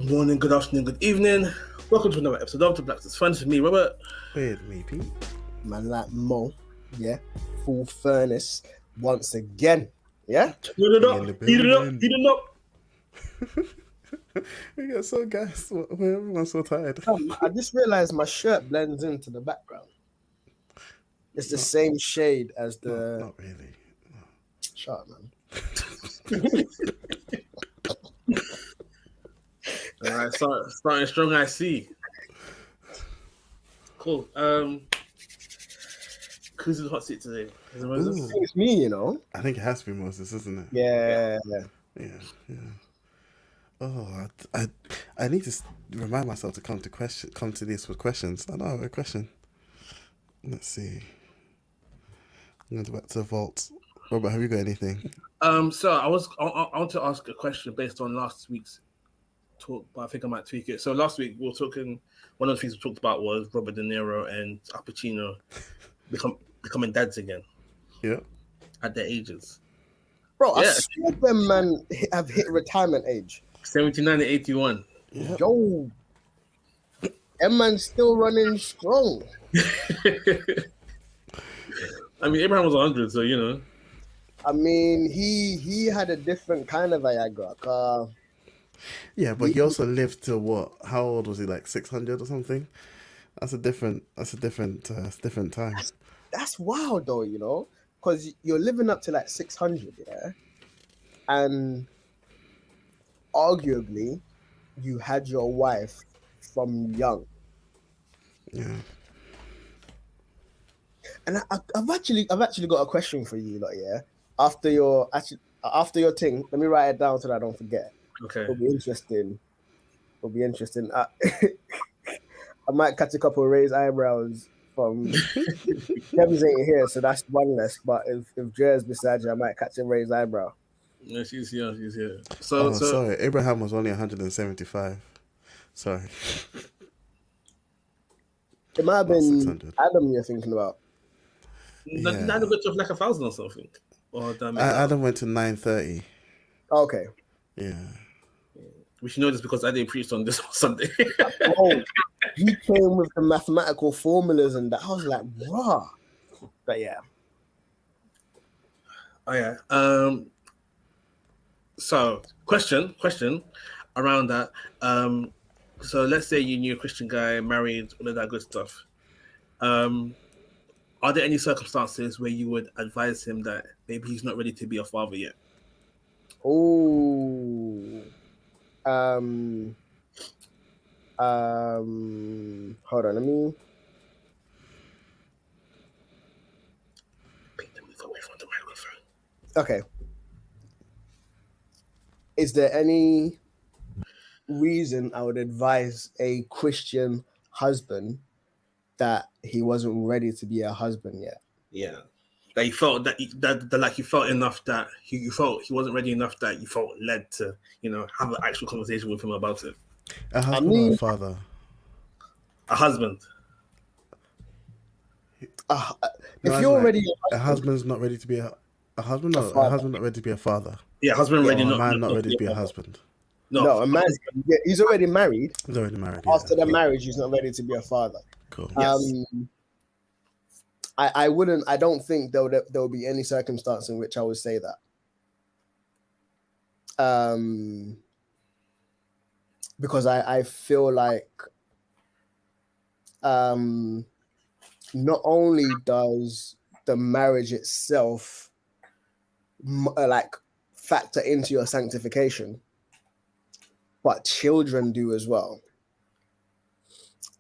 Good morning, good afternoon, good evening. Welcome to another episode of The Blacks is Fun. With me, Robert. With me, Pete. Man like Mo, yeah, full furnace once again, yeah. Heat it up, heat it up, heat it up. We got so gassed. Everyone's so tired. I just realized my shirt blends into the background. It's the same shade as the. Not really. No. Shut up, man. All right, starting strong. I see. Cool. Who's in the hot seat today? Is it Moses? It's me, you know. I think it has to be Moses, isn't it? Yeah. Oh, I need to remind myself to come to this with questions. I know a question. Let's see. I'm going to go back to the vault. Robert, have you got anything? So I want to ask a question based on last week's talk, but I think I might tweak it. So last week we were talking. One of the things we talked about was Robert De Niro and Al Pacino becoming dads again. Yeah. At their ages. Bro, I swear them man have hit retirement age. 79 and 81. Yeah. Yo, them man's still running strong. I mean, Abraham was 100, so you know. I mean, he had a different kind of Viagra. Yeah, but he also lived to what? How old was he? Like 600 or something? That's a different time. That's wild though, you know, because you're living up to like 600, yeah, and arguably you had your wife from young. Yeah. And I've actually got a question for you, like, yeah. After your thing, let me write it down so that I don't forget. Okay. It'll be interesting. I might catch a couple of raised eyebrows from Kevin's ain't here, so that's one less. But if Jer's beside you, I might catch a raised eyebrow. No, she's here. So sorry, Abraham was only 175. Sorry. It might have been Adam you're thinking about. Yeah. Adam got to like 1,000 or something. Or Adam went to 930. Okay. Yeah. We should know this because I didn't preach on this Sunday. Oh, he came with the mathematical formulas and that. I was like, raw. But yeah. Oh yeah. So question around that. So let's say you knew a Christian guy, married, all of that good stuff. Are there any circumstances where you would advise him that maybe he's not ready to be a father yet? Oh. Hold on, let me move away from the microphone. Okay. Is there any reason I would advise a Christian husband that he wasn't ready to be a husband yet? Yeah. That you felt that like you felt enough that you felt he wasn't ready enough that you felt led to, you know, have an actual conversation with him about it. A husband or a father? A husband. If you're already a husband's not ready to be a husband, or a husband not ready to be a father. Yeah, husband ready, not ready to be a husband. No, a man. He's already married. He's already married. After the marriage, he's not ready to be a father. Cool. Yes. I don't think there will be any circumstance in which I would say that. Because I feel like not only does the marriage itself like factor into your sanctification, but children do as well.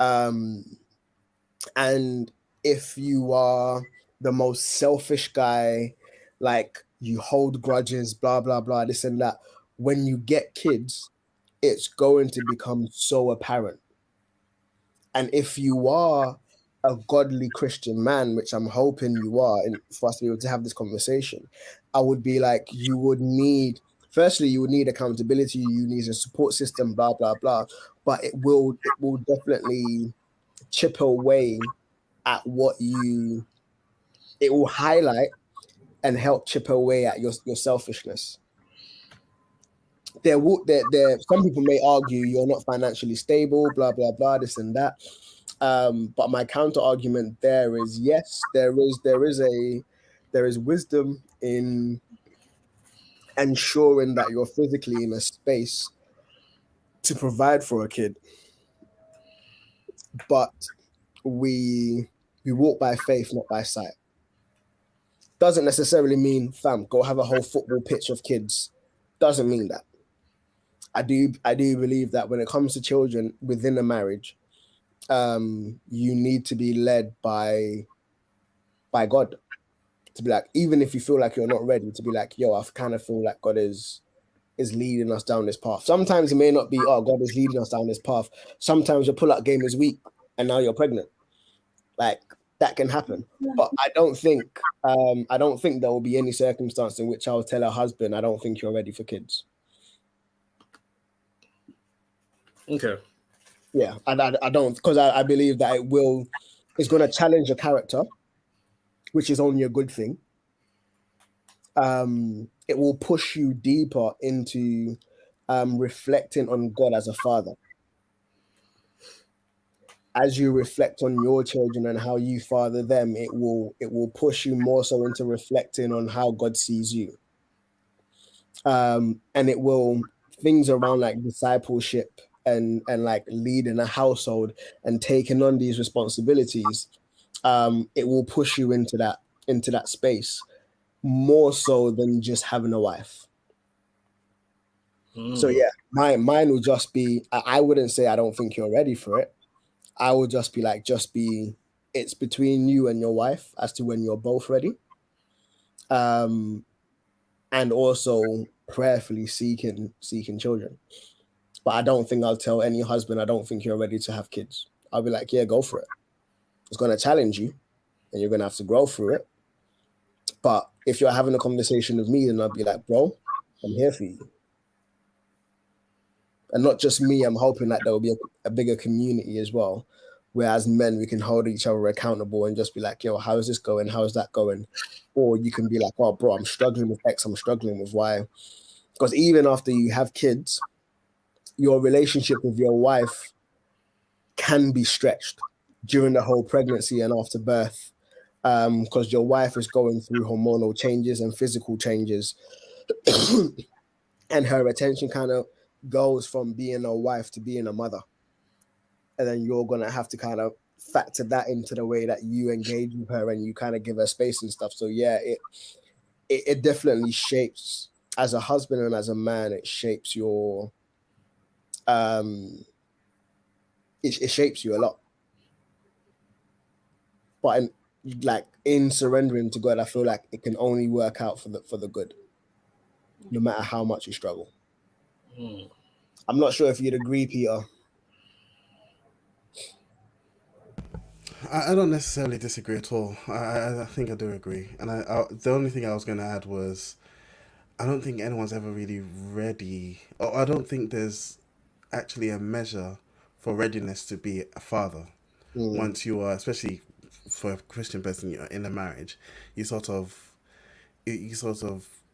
And if you are the most selfish guy, like you hold grudges, blah, blah, blah, this and that, when you get kids, it's going to become so apparent. And if you are a godly Christian man, which I'm hoping you are, and for us to be able to have this conversation, I would be like, you would need accountability, you need a support system, blah, blah, blah. But it will definitely chip away at it will highlight and help chip away at your selfishness. Some people may argue you're not financially stable, blah blah blah, this and that. But my counter argument there is yes, there is wisdom in ensuring that you're physically in a space to provide for a kid, but we walk by faith, not by sight. Doesn't necessarily mean, fam, go have a whole football pitch of kids. Doesn't mean that. I do believe that when it comes to children within a marriage, you need to be led by God. To be like, even if you feel like you're not ready, to be like, yo, I kind of feel like God is leading us down this path. Sometimes it may not be, oh, God is leading us down this path. Sometimes your pull-up game is weak and now you're pregnant. Like, that can happen. But I don't think there will be any circumstance in which I'll tell a husband, I don't think you're ready for kids. Okay. Yeah, I don't, because I believe that it's going to challenge your character, which is only a good thing. It will push you deeper into reflecting on God as a father. As you reflect on your children and how you father them, it will push you more so into reflecting on how God sees you. And it will, things around like discipleship and like leading a household and taking on these responsibilities, it will push you into that space more so than just having a wife. So yeah, mine will just be, I wouldn't say I don't think you're ready for it. I would just be like, it's between you and your wife as to when you're both ready. And also prayerfully seeking children. But I don't think I'll tell any husband, I don't think you're ready to have kids. I'll be like, yeah, go for it. It's going to challenge you and you're going to have to grow through it. But if you're having a conversation with me, then I'll be like, bro, I'm here for you. And not just me, I'm hoping that there will be a bigger community as well, where as men, we can hold each other accountable and just be like, yo, how is this going? How is that going? Or you can be like, oh, bro, I'm struggling with X, I'm struggling with Y. Because even after you have kids, your relationship with your wife can be stretched during the whole pregnancy and after birth, because your wife is going through hormonal changes and physical changes. And her attention kind of goes from being a wife to being a mother. And then you're going to have to kind of factor that into the way that you engage with her and you kind of give her space and stuff. So yeah, it definitely shapes, as a husband and as a man, it shapes your, it shapes you a lot. But in surrendering to God, I feel like it can only work out for the good, no matter how much you struggle. I'm not sure if you'd agree, Peter. I don't necessarily disagree at all. I think I do agree. And the only thing I was going to add was, I don't think anyone's ever really ready, or I don't think there's actually a measure for readiness to be a father. Once you are, especially for a Christian person, you're in a marriage, you sort of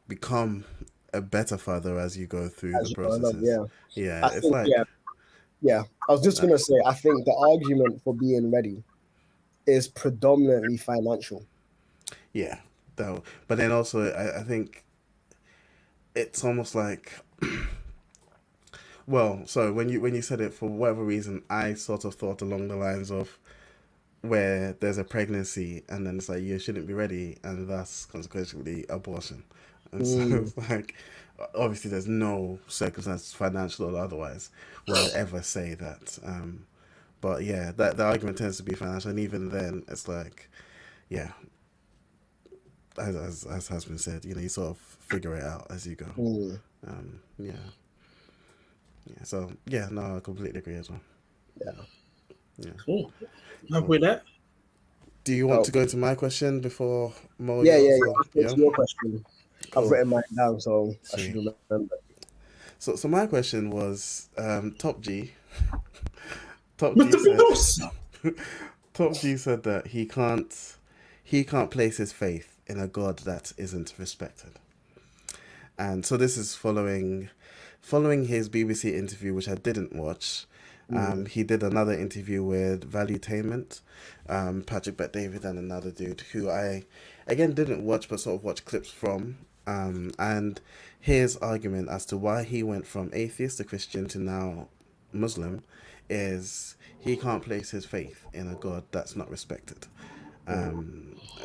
become a better father as you go through the processes. Yeah, it's think, like yeah. I was just gonna say, I think the argument for being ready is predominantly financial. Yeah, though. But then also, I think it's almost like, well, so when you said it, for whatever reason, I sort of thought along the lines of where there's a pregnancy and then it's like you shouldn't be ready, and thus consequently abortion. And so it's like, obviously there's no circumstance, financial or otherwise, where I'd ever say that. But yeah, that the argument tends to be financial, and even then, it's like, yeah, as has been said, you sort of figure it out as you go. Yeah. So yeah, no, I completely agree as well. Yeah. Cool. Happy with that. Do you want to go to my question before Mo? Yeah. What's your question? Cool. I've written mine down, so I should remember. So my question was, Top G. Top G said that he can't place his faith in a God that isn't respected. And so this is following following his BBC interview, which I didn't watch, he did another interview with Valuetainment, Patrick Bet David and another dude who I, again, didn't watch but sort of watched clips from. And his argument as to why he went from atheist to Christian to now Muslim is he can't place his faith in a God that's not respected.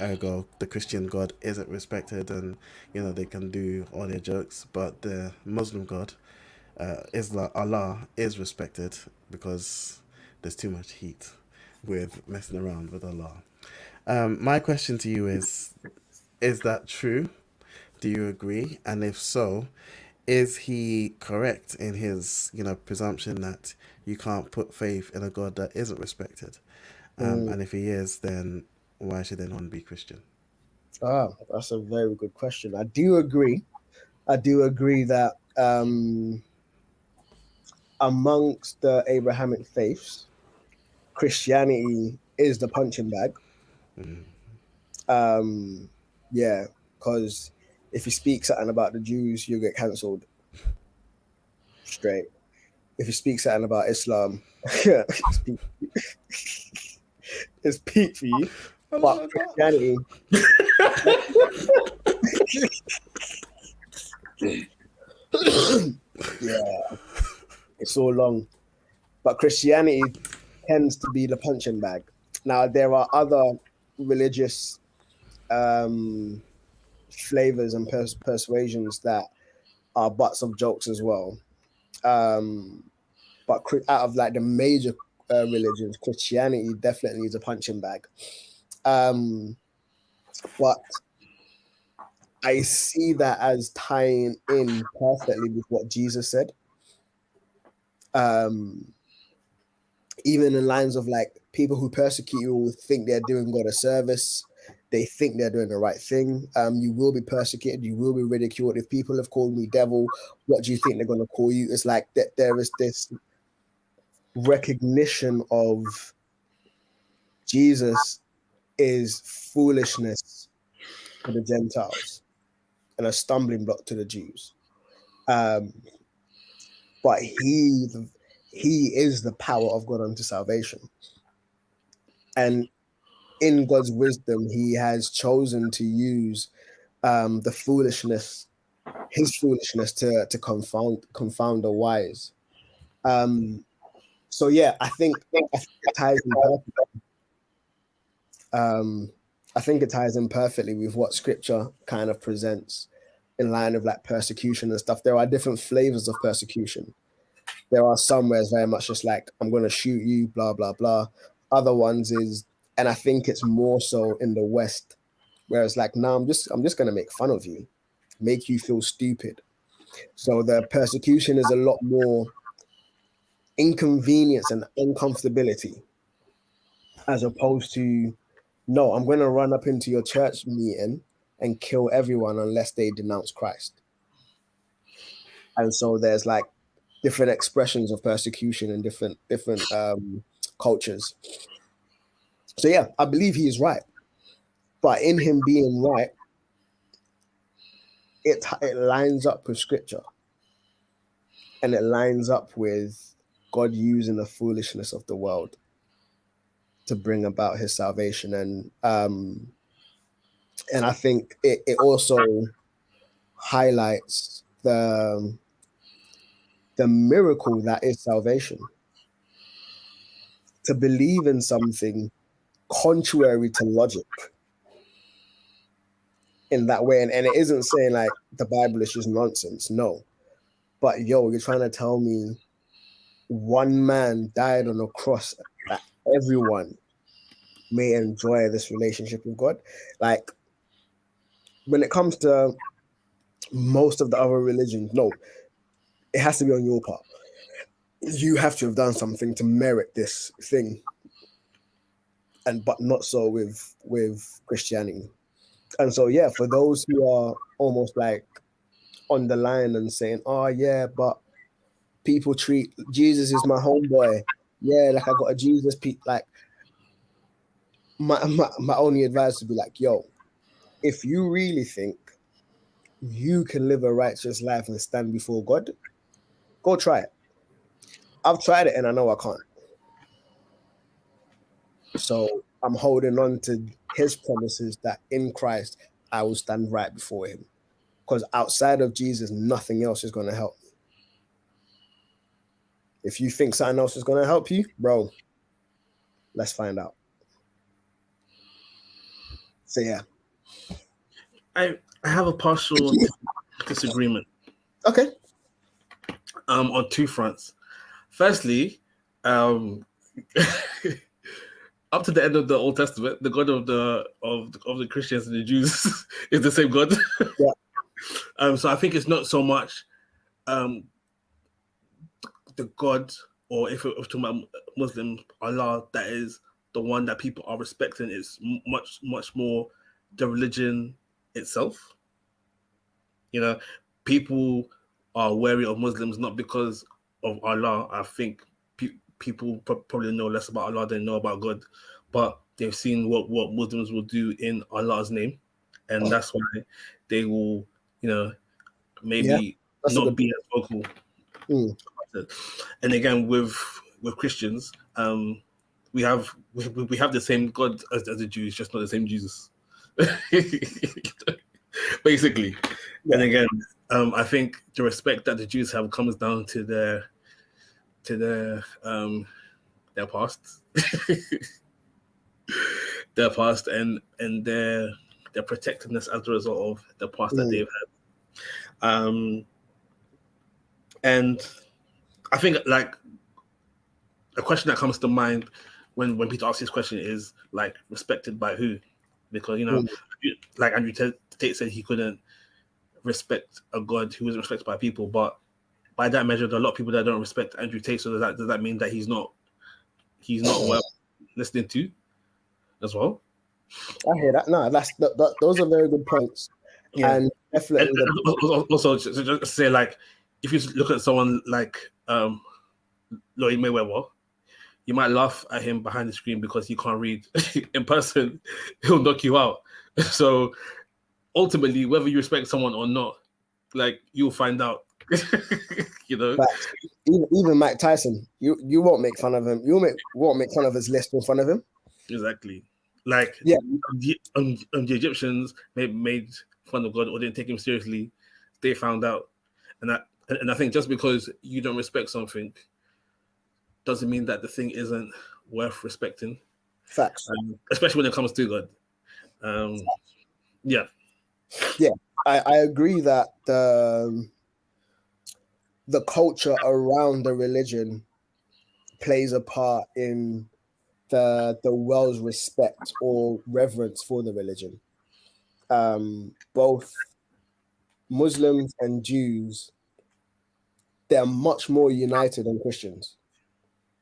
Ergo, the Christian God isn't respected, and they can do all their jokes, but the Muslim God, Allah, is respected because there's too much heat with messing around with Allah. My question to you is that true? Do you agree? And if so, is he correct in his presumption that you can't put faith in a God that isn't respected? And if he is, then why should anyone be Christian? That's a very good question. I do agree that amongst the Abrahamic faiths, Christianity is the punching bag. Yeah, because if you speak something about the Jews, you'll get cancelled straight. If you speak something about Islam, it's peak for you. But Christianity, yeah, it's so long. But Christianity tends to be the punching bag. Now there are other religious flavors and persuasions that are butts of jokes as well. But out of like the major religions, Christianity definitely is a punching bag. But I see that as tying in perfectly with what Jesus said. Even in lines of like people who persecute you will think they're doing God a service. They think they're doing the right thing. You will be persecuted. You will be ridiculed. If people have called me devil, what do you think they're going to call you? It's like that. There is this recognition of Jesus is foolishness for the Gentiles and a stumbling block to the Jews. But he is the power of God unto salvation. And in God's wisdom, he has chosen to use his foolishness to confound the wise. So yeah, I think it ties in perfectly. I think it ties in perfectly with what Scripture kind of presents in line of like persecution and stuff. There are different flavors of persecution. There are some where it's very much just like, I'm going to shoot you, blah, blah, blah. Other ones is, and I think it's more so in the West, where it's like, no, I'm just going to make fun of you, make you feel stupid. So the persecution is a lot more inconvenience and uncomfortability, as opposed to, no, I'm going to run up into your church meeting and kill everyone unless they denounce Christ. And so there's like different expressions of persecution in different cultures. So yeah, I believe he is right. But in him being right, it lines up with Scripture. And it lines up with God using the foolishness of the world to bring about his salvation. And I think it also highlights the miracle that is salvation. To believe in something contrary to logic in that way. And it isn't saying like the Bible is just nonsense. No. But you're trying to tell me one man died on a cross that everyone may enjoy this relationship with God. Like when it comes to most of the other religions, no, it has to be on your part. You have to have done something to merit this thing. But not so with Christianity. And so, yeah, for those who are almost like on the line and saying, oh, yeah, but people treat Jesus is my homeboy. Yeah, like I got a Jesus. Like my only advice would be like, yo, if you really think you can live a righteous life and stand before God, Go try it. I've tried it and I know I can't. So I'm holding on to his promises that in Christ I will stand right before him. Because outside of Jesus, nothing else is going to help me. If you think something else is going to help you, bro, let's find out. So yeah. I have a partial disagreement. Okay. On two fronts. Firstly, up to the end of the Old Testament, the God of the Christians and the Jews is the same God. Yeah. So I think it's not so much the God, or if we're talking about Muslims, Allah, that is the one that people are respecting. It's much more the religion itself. You know, people are wary of Muslims not because of Allah. I think people probably know less about Allah than know about God, but they've seen what Muslims will do in Allah's name, and that's why they will, maybe not be as vocal. And again, with Christians, we have the same God as the Jews, just not the same Jesus. Basically. Yeah. And again, I think the respect that the Jews have comes down to their past, their past, and their protectiveness as a result of the past that they've had. And I think like a question that comes to mind when people ask this question is like, respected by who? Because like Andrew Tate said, he couldn't respect a God who isn't respected by people, but by that measure, there are a lot of people that don't respect Andrew Tate. So does that mean that he's not worth listening to as well? I hear that. No, those are very good points. Yeah. And definitely. And also, just say, like, if you look at someone like Lloyd Mayweather, you might laugh at him behind the screen because he can't read. In person, he'll knock you out. So ultimately, whether you respect someone or not, like, you'll find out. But even Mike Tyson, you won't make fun of him. Won't make fun of his list in front of him. Exactly. Like, yeah, the Egyptians made fun of God or didn't take him seriously. They found out, and I think just because you don't respect something doesn't mean that the thing isn't worth respecting. Facts. Especially when it comes to God. Yeah. I agree that the culture around the religion plays a part in the world's respect or reverence for the religion. Both Muslims and Jews, they're much more united than Christians.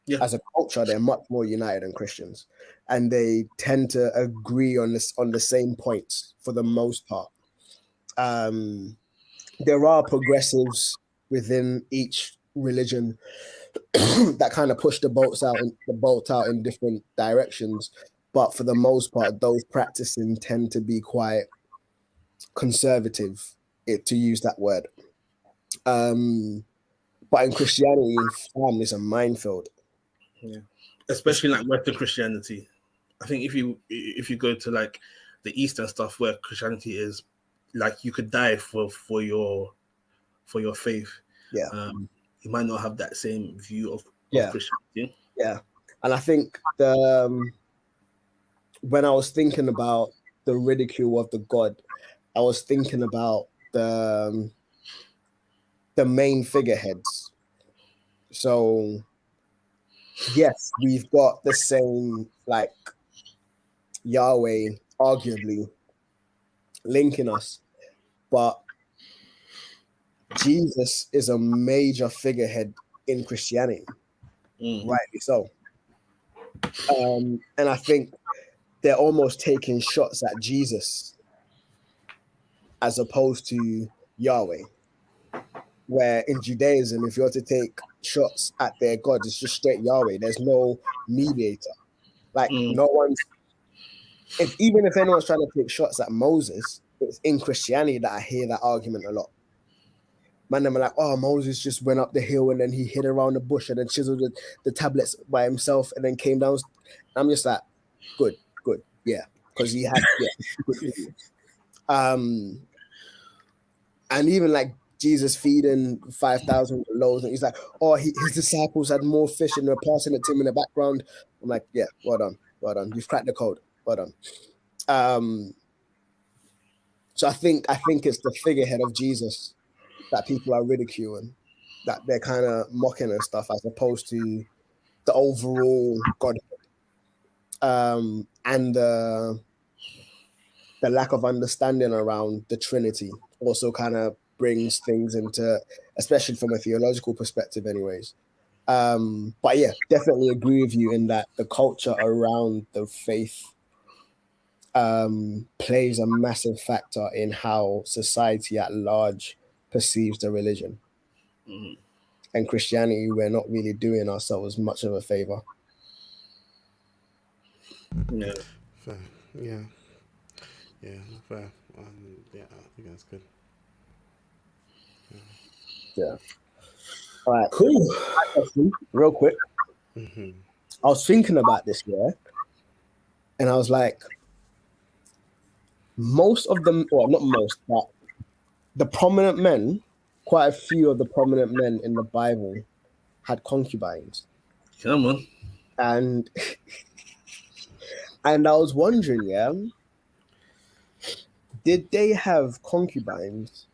Yeah. As a culture, they're much more united than Christians, and they tend to agree on the same points for the most part. There are progressives within each religion that kind of push the boat out in different directions, but for the most part, those practicing tend to be quite conservative, to use that word. But in Christianity, family is a minefield. Yeah, especially like Western Christianity. I think if you go to like the Eastern stuff where Christianity is like, you could die for your faith. Yeah. You might not have that same view of Christianity. Yeah. And I think when I was thinking about the ridicule of the God, I was thinking about the main figureheads. So yes, we've got the same, like, Yahweh arguably linking us, but Jesus is a major figurehead in Christianity, rightly so. And I think they're almost taking shots at Jesus as opposed to Yahweh. Where in Judaism, if you're to take shots at their God, it's just straight Yahweh. There's no mediator. Like, no one's. Even if anyone's trying to take shots at Moses, it's in Christianity that I hear that argument a lot. Man, them are like, oh, Moses just went up the hill and then he hid around the bush and then chiseled the tablets by himself and then came down. I'm just like, good, yeah, because he had good for you. And even like Jesus feeding 5,000 loaves, and he's like, oh, his disciples had more fish and they're passing it to him in the background. I'm like, yeah, well done. You've cracked the code. Well done. So I think it's the figurehead of Jesus that people are ridiculing, that they're kind of mocking and stuff, as opposed to the overall Godhead. And the lack of understanding around the Trinity also kind of brings things into, especially from a theological perspective anyways. But yeah, definitely agree with you in that the culture around the faith plays a massive factor in how society at large perceives the religion. Mm. And Christianity, we're not really doing ourselves much of a favor. Yeah. Fair. Yeah. Yeah, fair. Yeah, I think that's good. Yeah. All right. Cool. Real quick. Mm-hmm. I was thinking about this, yeah, and I was like, most of them, well, not most, but the prominent men, quite a few of the prominent men in the Bible had concubines. Come on. And I was wondering, yeah, did they have concubines?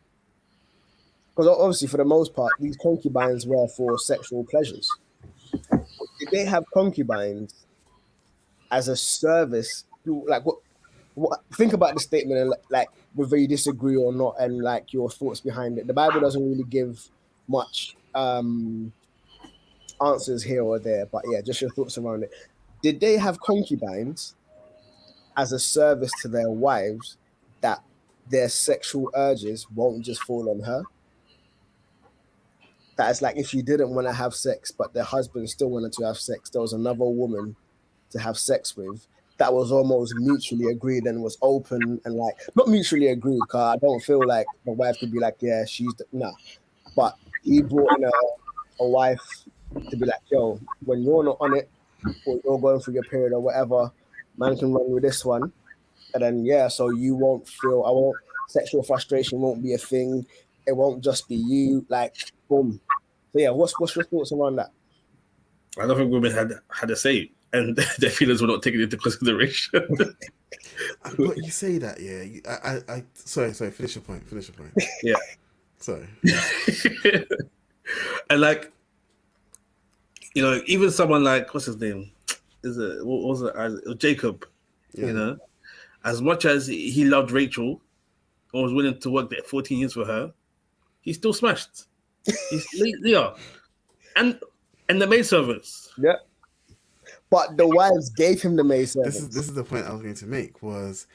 Because obviously, for the most part, these concubines were for sexual pleasures. Did they have concubines as a service? Like, what? Think about the statement and like whether you disagree or not, and like your thoughts behind it. The Bible doesn't really give much answers here or there, but yeah, just your thoughts around it. Did they have concubines as a service to their wives, that their sexual urges won't just fall on her? That it's like if she didn't want to have sex, but their husband still wanted to have sex, there was another woman to have sex with that was almost mutually agreed and was open and like not mutually agreed, because I don't feel like the wife could be like, yeah, nah. But he brought in a wife to be like, yo, when you're not on it or you're going through your period or whatever, man can run with this one. And then yeah, so you won't feel sexual frustration won't be a thing. It won't just be you, like boom. So yeah, what's your thoughts around that? I don't think women had a say, and their feelings were not taken into consideration. But you say that, yeah. I sorry. Finish your point. Yeah. Sorry. And like, you know, even someone like, what's his name? What was it? Jacob. Yeah. You know, as much as he loved Rachel and was willing to work there 14 years for her, he still smashed. He's Leah. And the maidservants. Yeah. But the wives gave him the maidservants. This is the point I was going to make. Was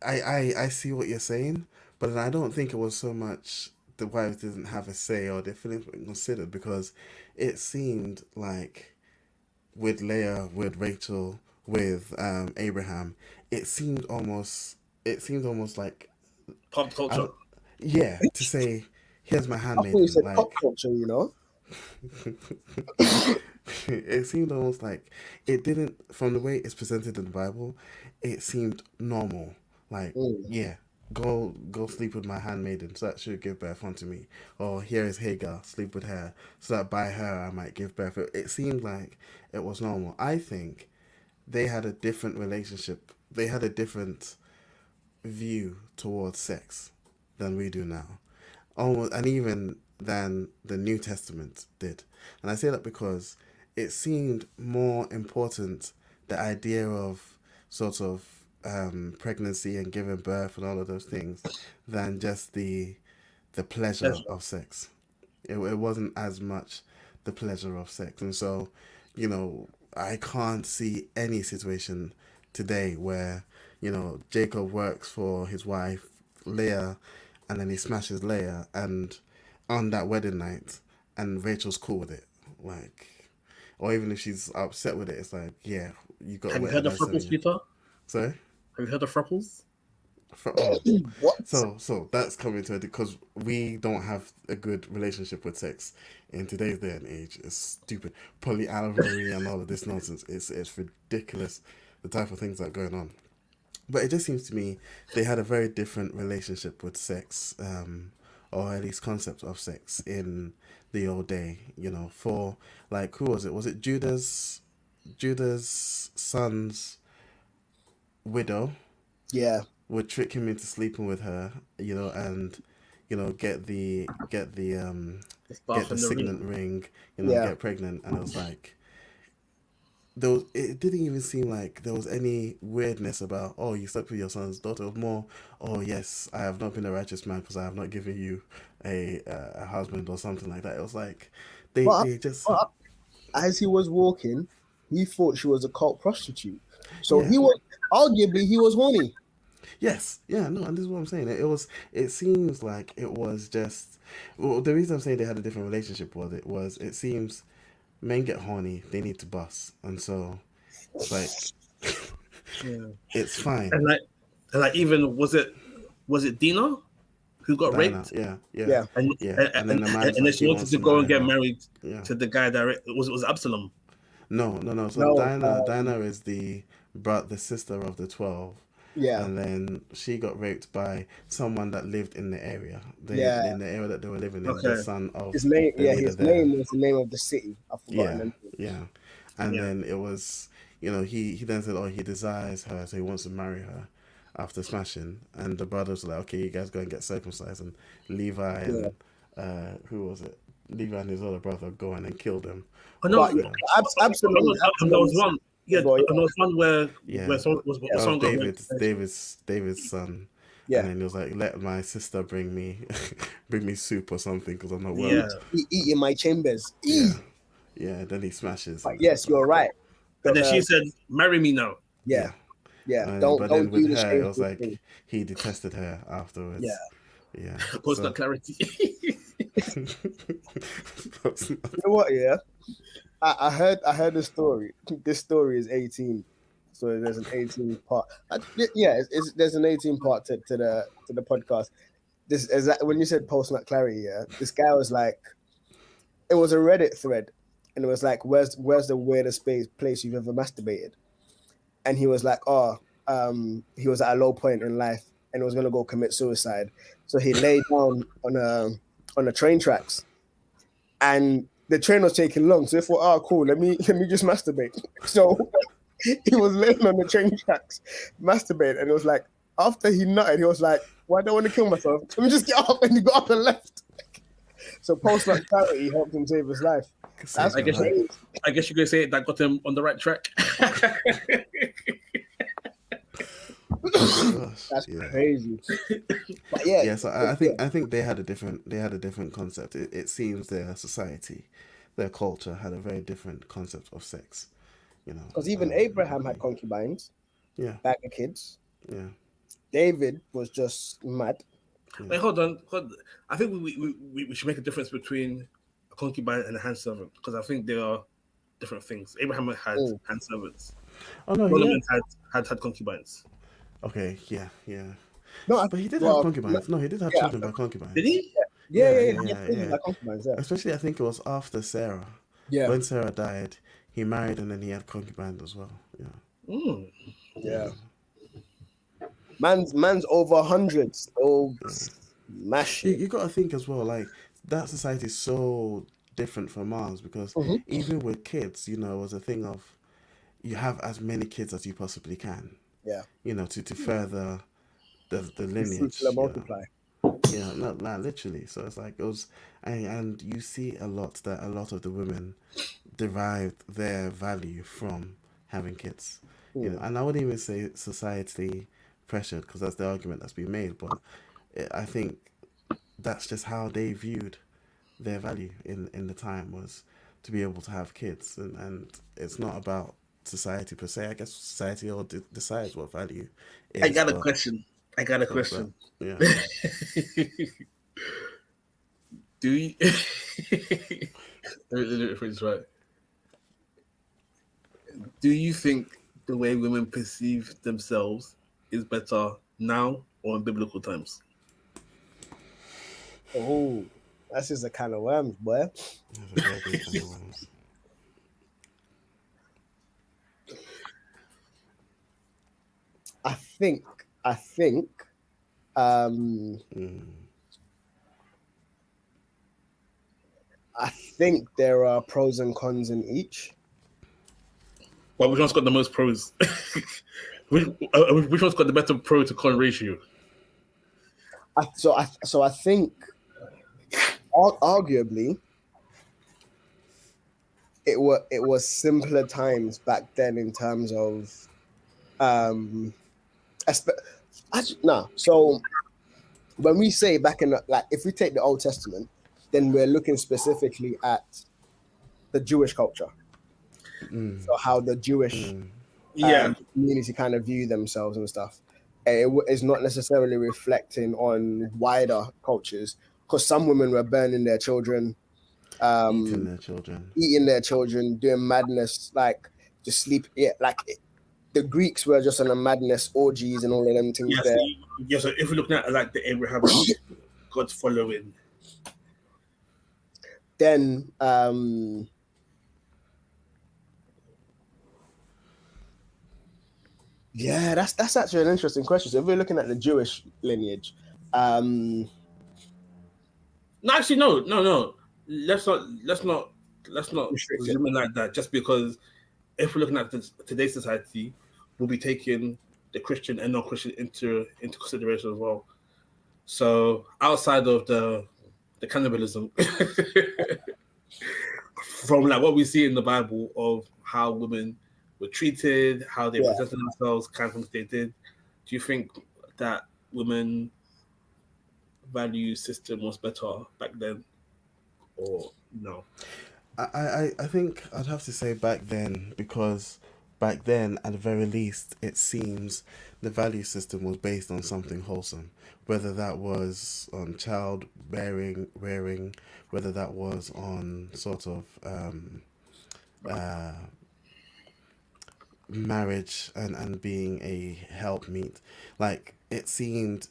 I see what you're saying, but I don't think it was so much the wives didn't have a say or their feelings weren't considered, because it seemed like with Leah, with Rachel, with Abraham, it seemed almost like Pop culture. Yeah, to say, here's my I handmaiden. thought you said like, pop culture, you know? It seemed almost like it didn't, from the way it's presented in the Bible, it seemed normal. Like, yeah, go sleep with my handmaiden so that she'll give birth unto me. Or here is Hagar, sleep with her so that by her I might give birth. It seemed like it was normal. I think they had a different relationship. They had a different view towards sex than we do now. Almost, and even than the New Testament did. And I say that because it seemed more important, the idea of sort of pregnancy and giving birth and all of those things, than just the pleasure of sex. It wasn't as much the pleasure of sex. And so, you know, I can't see any situation today where, you know, Jacob works for his wife, Leah, and then he smashes Leah, and on that wedding night, and Rachel's cool with it. Like, or even if she's upset with it, it's like, yeah, you got. Have you heard of Frupples, Peter? Sorry? Have you heard of Frupples? What? So that's coming to it because we don't have a good relationship with sex in today's day and age. It's stupid. Polyamory and all of this nonsense. It's ridiculous the type of things that are going on. But it just seems to me they had a very different relationship with sex, or at least concept of sex in the old day. You know, for like who was it? Was it Judah's son's widow? Yeah, Would trick him into sleeping with her, you know, and get The get bath the and the ring. signet ring, yeah. get pregnant, and it was like there was. It didn't even seem like there was any weirdness about you slept with your son's daughter. It was more, oh yes, I have not been a righteous man because I have not given you a husband or something like that. It was like But, they just but as he was walking, he thought she was a cult prostitute. So yeah. he was arguably he was horny. Yes, yeah, no, and this is what I'm saying. It was. It seems like it was just. Well, the reason I'm saying they had a different relationship with it was it seems men get horny, they need to bust, and so it's like Yeah. it's fine. And like even was it Dina who got Dinah, raped? yeah, yeah, Yeah, And yeah, and, and then and, the man's and then like she he wanted wants to to go marry and get her. married Yeah, to the guy that was Absalom. no, no, no. So no, Dinah is the sister of the 12, yeah, and then she got raped by someone that lived in the area. yeah. In the area that they were living in, the Okay. son His of name, the yeah, leader his there. name was the name of the city. I've forgotten Yeah, the name. yeah. And Yeah. then it was, he then said, oh, he desires her, so he wants to marry her after smashing. And the brothers were like, okay, you guys go and get circumcised. And Levi Yeah, and, who was it? Levi and his other brother go in and kill them. Oh no, but Whilst yeah, they're, and there was Absalom's one. Yeah, as well. and there was one where yeah. someone got raped. David's son. And Yeah, then he was like, let my sister bring me, bring me soup or something because I'm not well. Yeah, eat in my chambers. Yeah. Yeah. Then he smashes But and then it's yes, you're like, right. and then she Uh, said, "Marry me now." yeah, yeah. yeah. But Don't then with do the her, it was shameful thing. like he detested her Yeah. afterwards. Yeah. Post that So clarity. You know what? Yeah, I heard the story. This story is 18, so there's an 18 part. Yeah, there's an 18 part to the podcast. This is that when you said post nut clarity. Yeah, this guy was like, it was a Reddit thread, and it was like, where's the weirdest place you've ever masturbated? And he was like, oh, he was at a low point in life and was gonna go commit suicide, so he lay down on the train tracks, and the train was taking long, so he thought, oh, cool, let me just masturbate. So he was laying on the train tracks, masturbate, and it was like after he nutted, he was like, why do I want to kill myself? Let me just get up, and he got up and left. So post nut clarity helped him save his life. save That's I your guess life. crazy. I guess you could say that got him on the right track. Gosh, That's yeah. crazy. But yeah, Yeah, so I think they had a different concept. It seems their society, their culture had a very different concept of sex. You know. because even Abraham had concubines, Yeah, bag of kids. yeah, David was just mad. Wait, hold on. I think we should make a difference between a concubine and a hand servant because I think they are different things. Abraham had Mm. hand servants. Oh no, he Solomon had. had concubines. Okay, yeah, yeah. No, But he did have well, concubines. No, he did have yeah, children by Did concubines. he? yeah, Yeah, yeah, yeah, yeah. yeah, Yeah, yeah. like concubines, yeah. Especially, I think it was after Sarah. Yeah, When Sarah died, he married and then he had concubines as well. Yeah, Mm. yeah. yeah, Man's over 100, still yeah. mashing. You got to think as well, like that society is so different from ours because Mm-hmm. even with kids, it was a thing of you have as many kids as you possibly can, Yeah, to further the the fruits will lineage. multiply. Not literally. So it's like it was, and you see a lot that a lot of the women derived their value from having kids. Mm. And I wouldn't even say society pressured because that's the argument that's been made, but I think that's just how they viewed their value in the time was to be able to have kids, and it's not about society per se. I guess society all decides what value I is, got a but question. I got a what's that? question. Yeah. Do you? Let me phrase this right. Do you think the way women perceive themselves is better now or in biblical times? Oh, that's just a kind of worms, boy. That's a very big can of worms. I think, um, I think there are pros and cons in each. Well, which one's got the most pros? which one's got the better pro to con ratio? So I think, arguably, it was simpler times back then in terms of, So when we say back in if we take the Old Testament, then we're looking specifically at the Jewish culture. So how the Jewish community kind of view themselves and stuff. It is not necessarily reflecting on wider cultures, because some women were burning their children, Eating their children, doing madness, like just sleep. Yeah, the Greeks were just on a madness, orgies and all of them things there. Yeah, so if we're looking at like the Abraham God following, then yeah, that's actually an interesting question. So if we're looking at the Jewish lineage, no, actually, no. Let's not zoom in like that. Just because if we're looking at today's society, we'll be taking the Christian and non-Christian into consideration as well. So outside of the cannibalism, from like what we see in the Bible of how women were treated, how they presented themselves, kind of things they did, do you think that women value system was better back then, or no? I think I'd have to say back then, because back then, at the very least, it seems the value system was based on something wholesome, whether that was on child rearing, whether that was on sort of marriage and being a helpmeet. Like, it seemed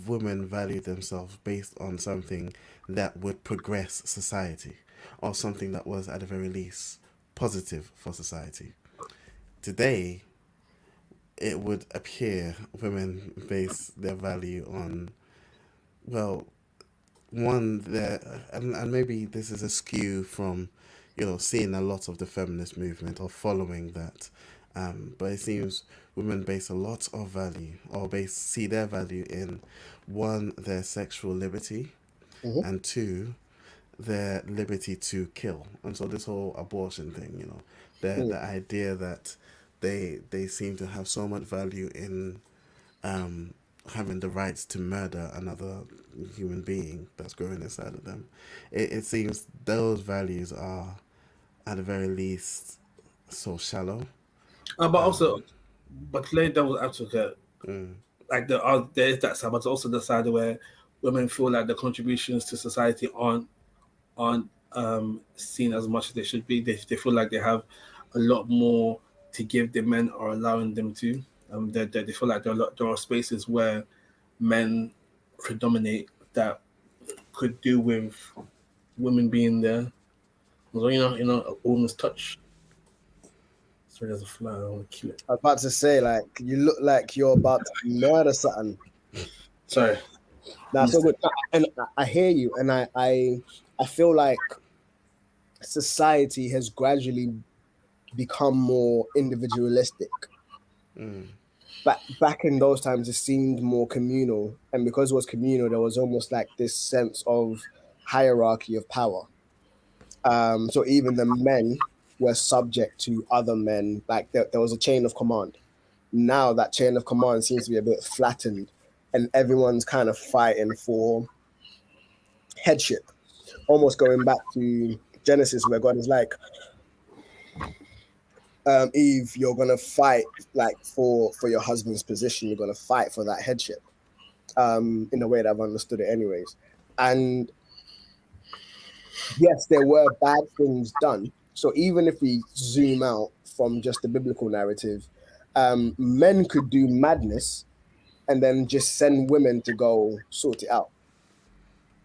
women valued themselves based on something that would progress society, or something that was at the very least positive for society. Today, it would appear women base their value on, well, one there, and maybe this is a skew from, seeing a lot of the feminist movement or following that, but it seems women base a lot of value, or see their value in, one, their sexual liberty, and two, their liberty to kill. And so this whole abortion thing, the idea that they seem to have so much value in having the rights to murder another human being that's growing inside of them. It seems those values are, at the very least, so shallow. But also, but playing devil's advocate, like there is that side, but also the side where women feel like the contributions to society aren't seen as much as they should be. They feel like they have a lot more to give than men are allowing them to. They feel like there are spaces where men predominate that could do with women being there. So, a woman's touch. Sorry, there's a fly. I want to kill it. I was about to say, like, you look like you're about to murder something. Sorry. Nah, so good. And I hear you, and I feel like society has gradually become more individualistic. Back in those times, it seemed more communal, and because it was communal, there was almost like this sense of hierarchy of power. So even the men were subject to other men, like there was a chain of command. Now that chain of command seems to be a bit flattened, and everyone's kind of fighting for headship, almost going back to Genesis, where God is like, Eve, you're gonna fight like for your husband's position. You're gonna fight for that headship, in the way that I've understood it, anyways. And yes, there were bad things done. So even if we zoom out from just the biblical narrative, men could do madness and then just send women to go sort it out.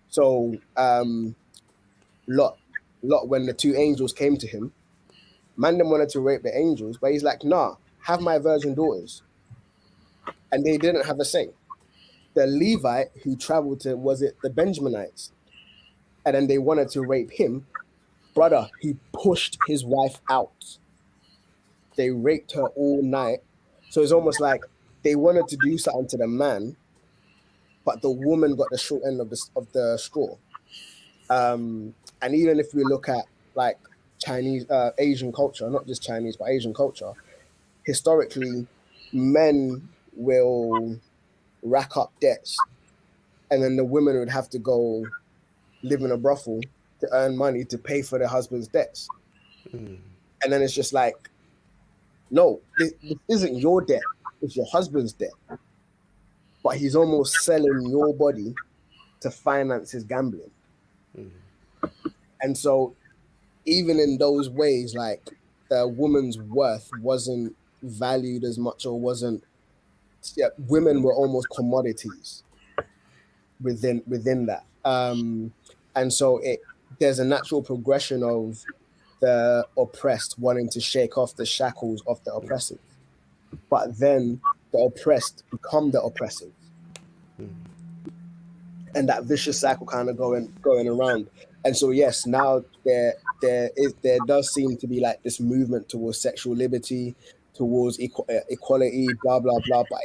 So Lot when the two angels came to him, man them wanted to rape the angels, but he's like, nah, have my virgin daughters. And they didn't have a say. The Levite who traveled to, was it the Benjaminites? And then they wanted to rape him. Brother, he pushed his wife out. They raped her all night. So it's almost like they wanted to do something to the man, but the woman got the short end of the straw. And even if we look at like Chinese, Asian culture, not just Chinese, but Asian culture, historically, men will rack up debts, and then the women would have to go live in a brothel to earn money to pay for their husband's debts. And then it's just like, no, this isn't your debt, it's your husband's debt. But he's almost selling your body to finance his gambling. And so even in those ways, like the woman's worth wasn't valued as much, or wasn't, women were almost commodities within that. And so there's a natural progression of the oppressed wanting to shake off the shackles of the oppressors, but then the oppressed become the oppressors, and that vicious cycle kind of going around. And so yes, now there does seem to be like this movement towards sexual liberty, towards equality, blah blah blah, but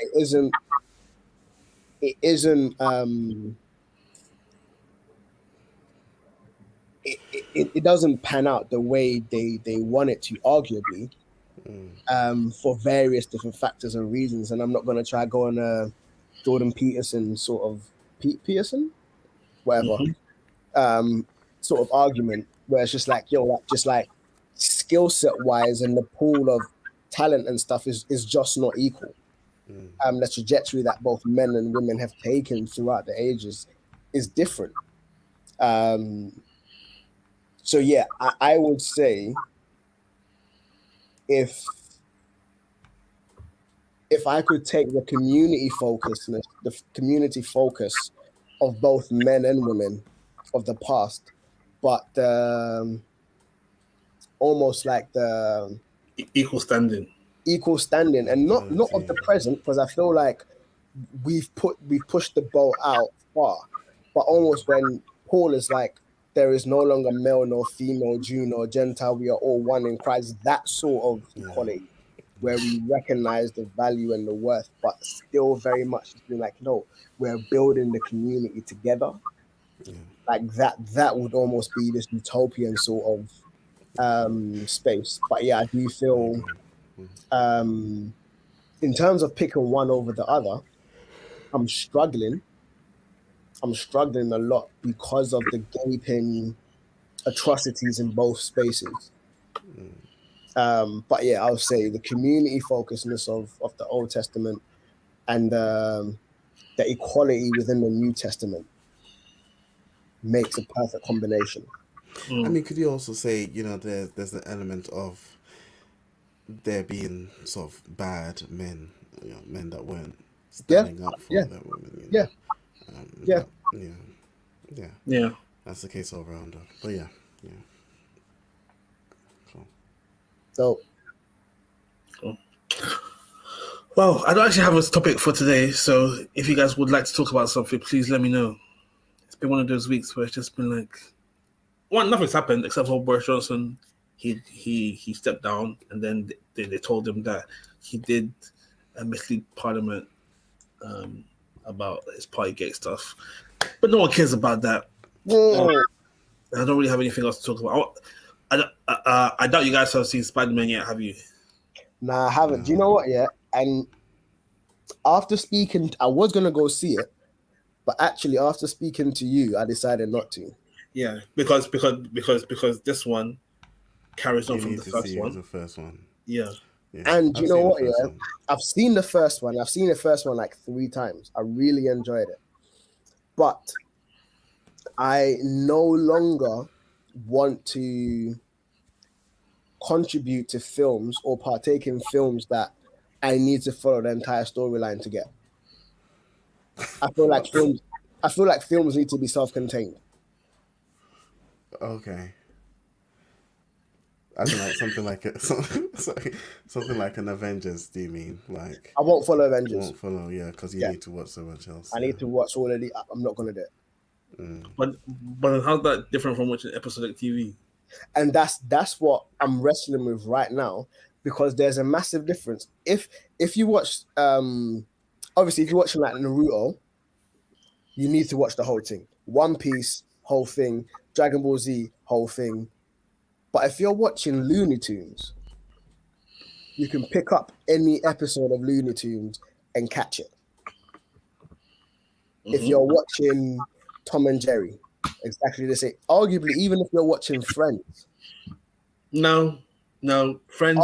it doesn't pan out the way they want it to, arguably, for various different factors and reasons. And I'm not going to try go on a Jordan Peterson sort of Peterson, whatever, sort of argument where it's just like, just like skill set wise and the pool of talent and stuff is just not equal. The trajectory that both men and women have taken throughout the ages is different. So yeah, I would say if I could take the community focus of both men and women of the past, but almost like the equal standing, and not of the present, because I feel like we've pushed the boat out far, but almost when Paul is like, there is no longer male nor female, Jew nor Gentile, we are all one in Christ, that sort of equality where we recognize the value and the worth, but still very much being like, no, we're building the community together. Like that would almost be this utopian sort of space. But yeah, I do feel in terms of picking one over the other, I'm struggling a lot because of the gaping atrocities in both spaces. But yeah, I'll say the community focusedness of the Old Testament and the equality within the New Testament makes a perfect combination. I mean, could you also say, there's an element of there being sort of bad men, men that weren't standing up for their women. Yeah. That's the case all around. But yeah. So. Well, I don't actually have a topic for today, so if you guys would like to talk about something, please let me know. It's been one of those weeks where it's just been like, nothing's happened except for Boris Johnson. He stepped down, and then they told him that he did mislead Parliament about his Partygate stuff, but no one cares about that. I don't really have anything else to talk about. I doubt you guys have seen Spider-Man yet, have you? Nah, I haven't. Do you know what? Yeah, and after speaking, I was gonna go see it, but actually, after speaking to you, I decided not to. Yeah, because this one carries on from the first one. The first one. Yeah. And you know what? Yeah, I've seen the first one. I've seen the first one like 3 times. I really enjoyed it, but I no longer want to contribute to films or partake in films that I need to follow the entire storyline to get. I feel like films. I feel like films need to be self-contained. Okay. As in like something like a, sorry, something like an Avengers. Do you mean like I won't follow Avengers. won't follow? Yeah, because you Yeah, need to watch so much else. I Yeah. need to watch all of the. I'm not gonna do it. But how's that different from watching episodic TV? And that's what I'm wrestling with right now, because there's a massive difference. If you watch obviously if you're watching like Naruto, you need to watch the whole thing. One Piece, whole thing. Dragon Ball Z, whole thing. But if you're watching Looney Tunes, you can pick up any episode of Looney Tunes and catch it. If you're watching Tom and Jerry, exactly the same. Arguably, even if you're watching Friends. No. Friends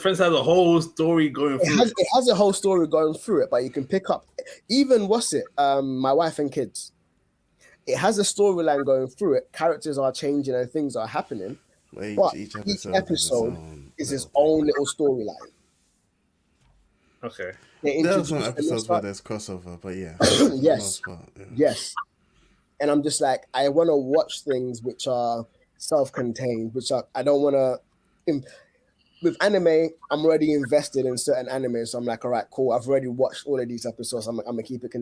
has a whole story going through it. It has a whole story going through it, but you can pick up even My Wife and Kids. It has a storyline going through it. Characters are changing and things are happening. But each episode is its own little storyline. Okay. There are some episodes where there's crossover, but yeah. Yes. Yes. And I'm just like, I want to watch things which are self-contained, I don't want to. With anime, I'm already invested in certain anime, so I'm like, all right, cool. I've already watched all of these episodes. I'm gonna keep it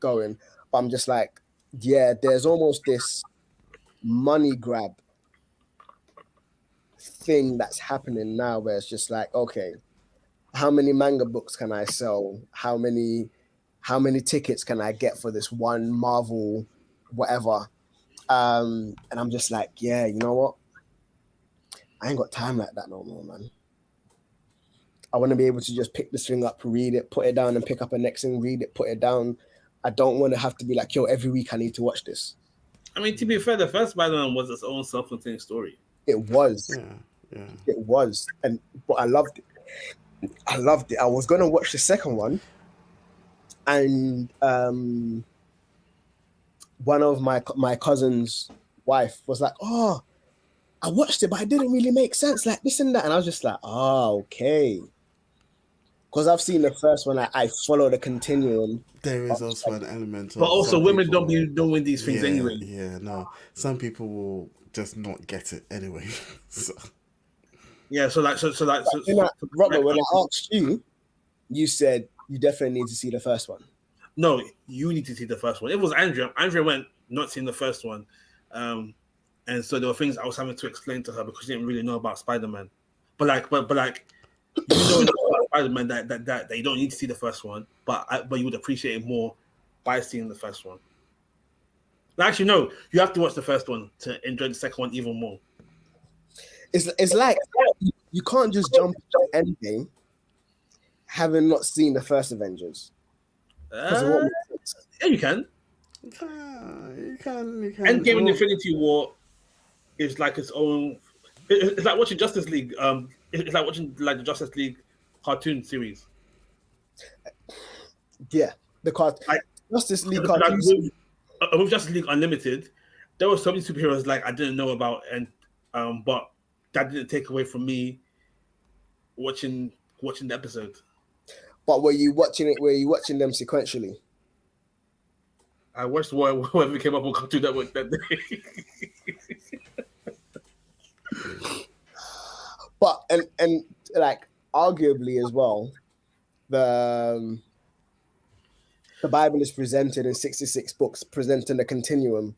going. But I'm just like, yeah, there's almost this money grab thing that's happening now, where it's just like, okay, how many manga books can I sell? How many tickets can I get for this one Marvel, whatever? And I'm just like, yeah, you know what? I ain't got time like that no more, man. I want to be able to just pick this thing up, read it, put it down, and pick up a next thing, read it, put it down. I don't want to have to be like, yo, every week I need to watch this. I mean, to be fair, the first Spider-Man was its own self-contained story. It was. Yeah. It was. But I loved it. I was going to watch the second one, and one of my cousin's wife was like, oh, I watched it, but it didn't really make sense, like this and that. And I was just like, oh, okay. Because I've seen the first one, I follow the continuum. There is also an element of... But also, women don't be doing these things anyway. Yeah, no. Some people will just not get it anyway. So. Yeah, Robert, when I asked you, you said you definitely need to see the first one. No, you need to see the first one. It was Andrea. Andrea went not seeing the first one. And so there were things I was having to explain to her because she didn't really know about Spider-Man. But you know about Spider-Man that you don't need to see the first one, but you would appreciate it more by seeing the first one. Actually, no, you have to watch the first one to enjoy the second one even more. It's like you can't just jump into Endgame having not seen the first Avengers. Yeah, you can. You can. Endgame and Infinity War is like its own. It's like watching Justice League. It's like watching the Justice League cartoon series. Yeah, Justice League cartoon. With Justice League Unlimited, there were so many superheroes I didn't know about, and but that didn't take away from me watching the episode. But were you watching them sequentially? I watched whatever came up on Cartoon Network that day. But and arguably as well, the Bible is presented in 66 books, presenting a continuum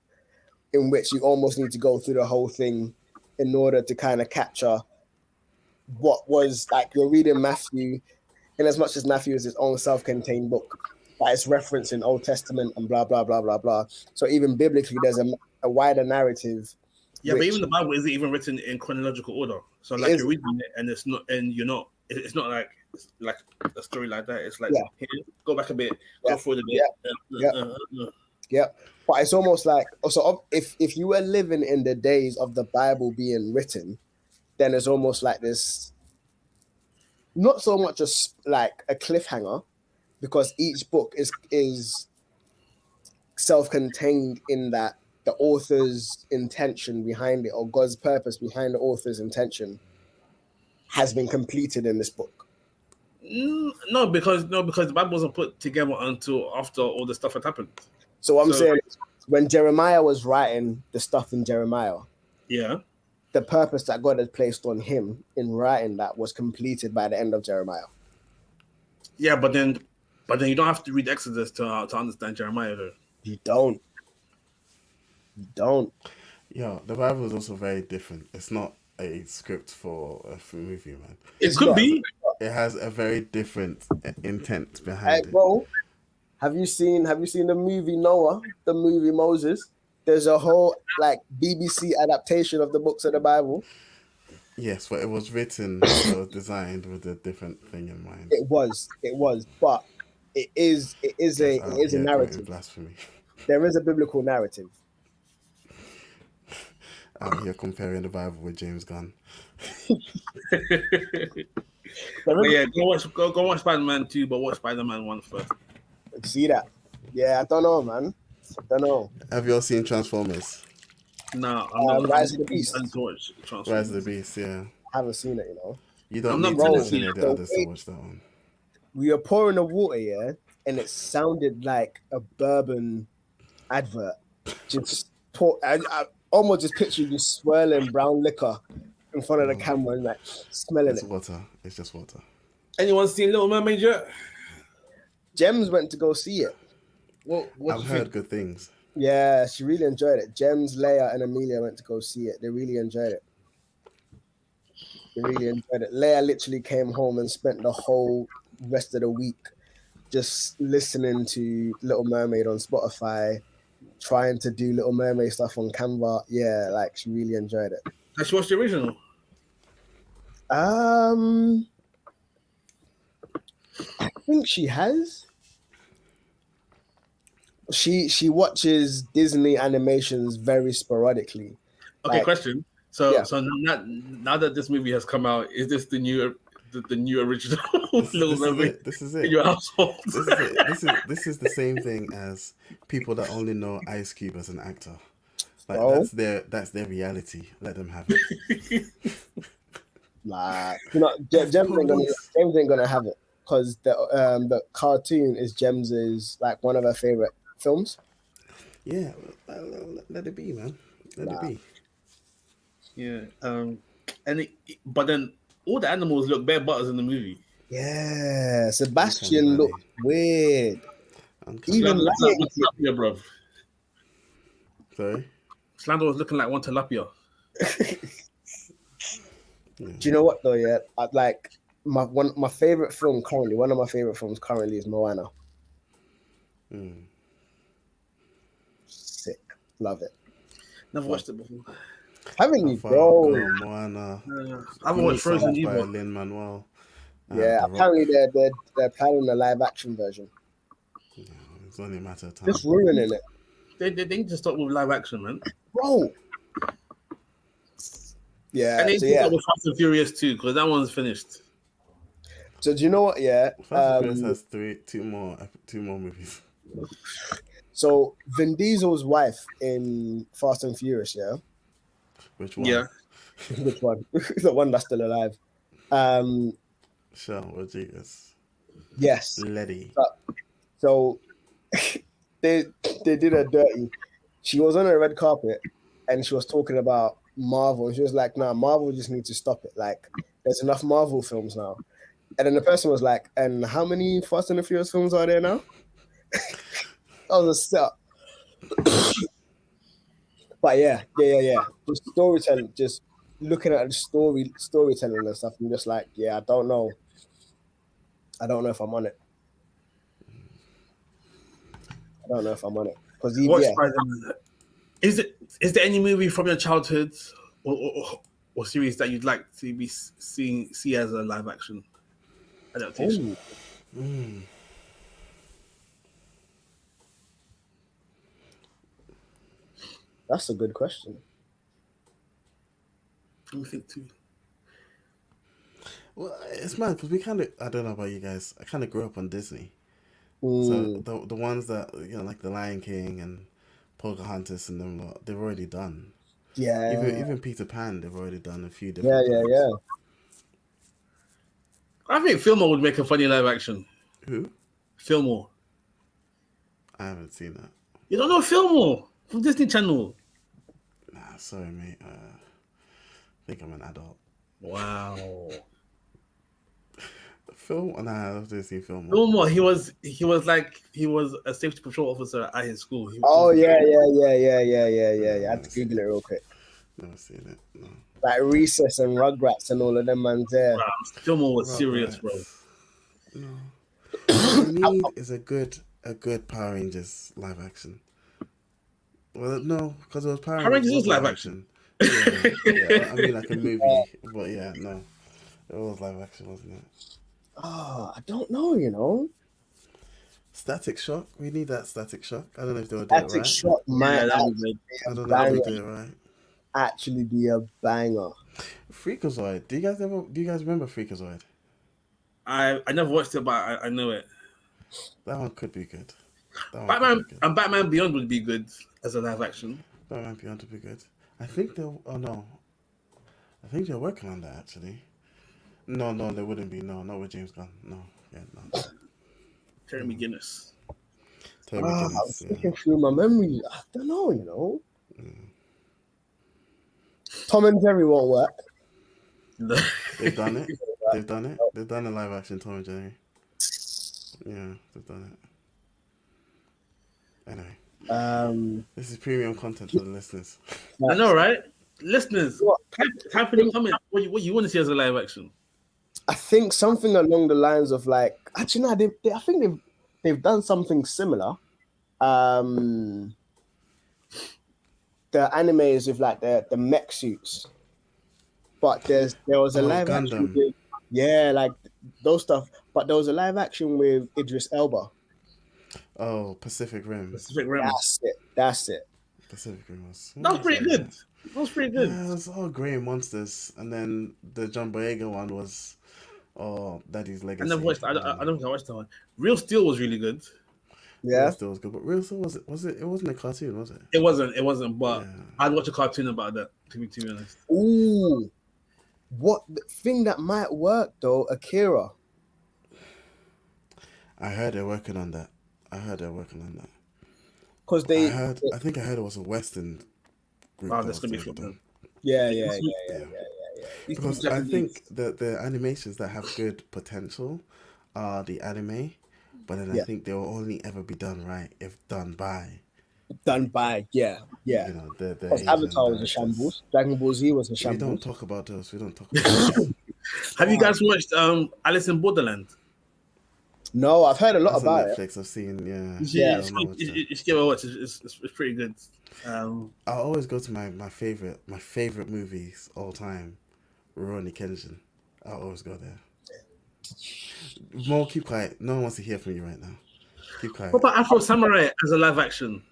in which you almost need to go through the whole thing in order to kind of capture what was you're reading Matthew, in as much as Matthew is his own self-contained book, but it's referenced in Old Testament and blah blah blah blah blah. So even biblically, there's a wider narrative. Yeah, but even the Bible isn't even written in chronological order. So you're reading it, and it's not, and you're not. It's not like a story like that. It's here, go back a bit, go forward a bit. Yeah. But it's almost like if you were living in the days of the Bible being written, then it's almost like this. Not so much as a cliffhanger, because each book is self-contained in that the author's intention behind it, or God's purpose behind the author's intention, has been completed in this book. No, because the Bible wasn't put together until after all the stuff had happened. So what I'm saying is, when Jeremiah was writing the stuff in Jeremiah, Yeah. the purpose that God had placed on him in writing that was completed by the end of Jeremiah. Yeah, but then you don't have to read Exodus to understand Jeremiah, though. You don't. Yeah, the Bible is also very different. It's not a script for a movie, man. It could be. It has a very different intent Hey, behind it. bro, have you seen the movie Noah, the movie Moses? There's a whole like BBC adaptation of the books of the Bible. Yes, but it was written, it was designed with a different thing in mind. It was, but it is a narrative. Blasphemy. There is a biblical narrative. Out here comparing the Bible with James Gunn. Yeah, go watch Spider-Man 2, but watch Spider-Man 1 first. See that? Yeah, I don't know, man. I don't know. Have you all seen Transformers? No, I'm not. Rise of the Beast. Rise of the Beast, yeah. I haven't seen it, you know. You don't I'm need not to bro, watch any of the others to watch that one. We were pouring the water, yeah, and it sounded like a bourbon advert. Just pour. I almost just pictured you swirling brown liquor in front of the camera and like smelling It's it. water. It's just water. Anyone seen Little Mermaid yet? Gems went to go see it. What I've heard good things. Yeah, she really enjoyed it. Gems, Leia, and Amelia went to go see it. They really enjoyed it. Leia literally came home and spent the whole rest of the week just listening to Little Mermaid on Spotify, trying to do Little Mermaid stuff on Canva. Yeah, like she really enjoyed it. Has she watched the original? I think she has. She watches Disney animations very sporadically. Okay, Like, question. So yeah. so now that this movie has come out, is this the new original Little Mermaid? This is it. In your household. This is the same thing as people that only know Ice Cube as an actor. Like that's their reality. Let them have it. Like, you know, James ain't gonna have it because the cartoon is James's like one of her favorite films. Yeah, let it be, man. Let it be. Yeah. But then all the animals look bare butters in the movie. Yeah, Sebastian looked weird. Even tilapia, bro. Sorry. Slando was looking like one tilapia. Do you know what though? Yeah, like my favorite film currently. One of my favorite films currently is Moana. Sick, love it. Never watched it before. Haven't you, bro? Moana. I haven't watched Frozen by either. Lin-Manuel. Yeah, apparently they're planning a live action version. Yeah, it's only a matter of time. Just ruining it. They need to stop with live action, man. Bro. Yeah. And they need to stop with Fast and Furious too, because that one's finished. So do you know what? Yeah. Fast and Furious has two more movies. So Vin Diesel's wife in Fast and Furious, yeah. Which one? Yeah. Which one? The one that's still alive. Sean Rodriguez. Yes. Letty. So they did her dirty. She was on a red carpet and she was talking about Marvel. And she was like, nah, Marvel just needs to stop it. Like, there's enough Marvel films now. And then the person was like, and how many Fast and the Furious films are there now? That was a setup. But yeah. Just storytelling, just looking at the storytelling and stuff. I'm just like, yeah, I don't know if I'm on it. Because is there any movie from your childhood or series that you'd like to be see as a live action adaptation? That's a good question. Let me think too. Well, it's mad because we kind of, I don't know about you guys, I kind of grew up on Disney. So the ones that, you know, like The Lion King and Pocahontas and them, they've already done. Yeah. Even Peter Pan, they've already done a few different Yeah. I think Fillmore would make a funny live action. Who? Fillmore. I haven't seen that. You don't know Fillmore from Disney Channel? Nah, sorry, mate. I think I'm an adult. Wow. Film? Nah, I've just seen film. Fillmore. He was a safety patrol officer at his school. Oh yeah. I had to Google it real quick. Never seen it. No. Like Recess and Rugrats and all of them man's there. Wow. Fillmore was serious, bro. No. What we need is a good Power Rangers live action. Well, no, because it was Power Rangers is live action. Yeah, I mean like a movie, but yeah, no, it was live action, wasn't it? Oh, I don't know, you know. Static Shock, we need that Static Shock. I don't know if they would do it right. Static Shock might I don't know if they do it right. Actually be a banger. Freakazoid. Do you guys remember Freakazoid? I never watched it, but I know it. That one could be good. Batman Beyond would be good as a live action. Batman Beyond would be good. I think they're working on that actually. No, they wouldn't be. No, not with James Gunn. No. Terry McGinnis. I was thinking through my memory. I don't know, you know. Tom and Jerry won't work. They've done it. They've done a live action Tom and Jerry. Yeah, they've done it. Anyway, this is premium content for the listeners. I know, right? Listeners, type in the comments what you want to see as a live action. I think something along the lines of like, actually, no, I think they've done something similar. The animes with like the mech suits, but there was a live action with, like those stuff. But there was a live action with Idris Elba. Oh, Pacific Rim. That's it. Pacific Rim was. That was pretty good. Yeah, it was all grey monsters, and then the John Boyega one was, Daddy's Legacy. I never watched. I don't think I watched that one. Real Steel was really good. Yeah, Real Steel was good, but Real Steel was it? It wasn't a cartoon, was it? It wasn't. But I'd watch a cartoon about that. To be honest. Ooh, what the thing that might work though? Akira. I heard they're working on that. Because I think I heard it was a Western group. Oh, that's gonna be flipping. Yeah. Because I think that the animations that have good potential are the anime, but then I think they will only ever be done right if done by. You know, the Avatar was a shambles. Dragon Ball Z was a shambles. We don't talk about those. Have you guys watched Alice in Borderland? No, I've heard a lot about Netflix. I've seen, You should give it a watch. It's pretty good. I'll always go to my favorite movies all time, Rurouni Kenshin. I'll always go there. Mo, keep quiet. No one wants to hear from you right now. Keep quiet. What about Afro Samurai as a live action?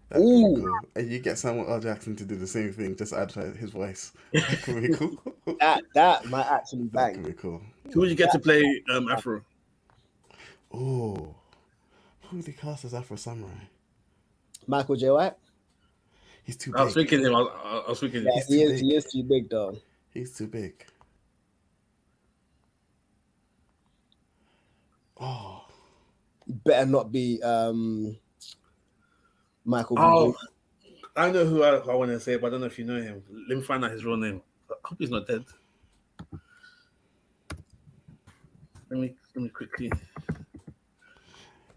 That'd be cool. And you get Samuel L. Jackson to do the same thing, just add his voice. That could be cool. that might actually bang. That could be cool. Who would you get to play Afro? Oh, who would they cast as Afro Samurai? Michael J. White. He's too big. I was thinking him. I was thinking him. He is too big, though. He's too big. Oh. Better not be Michael. Oh, I know who I want to say, but I don't know if you know him. Let me find out his real name. I hope he's not dead. Let me quickly.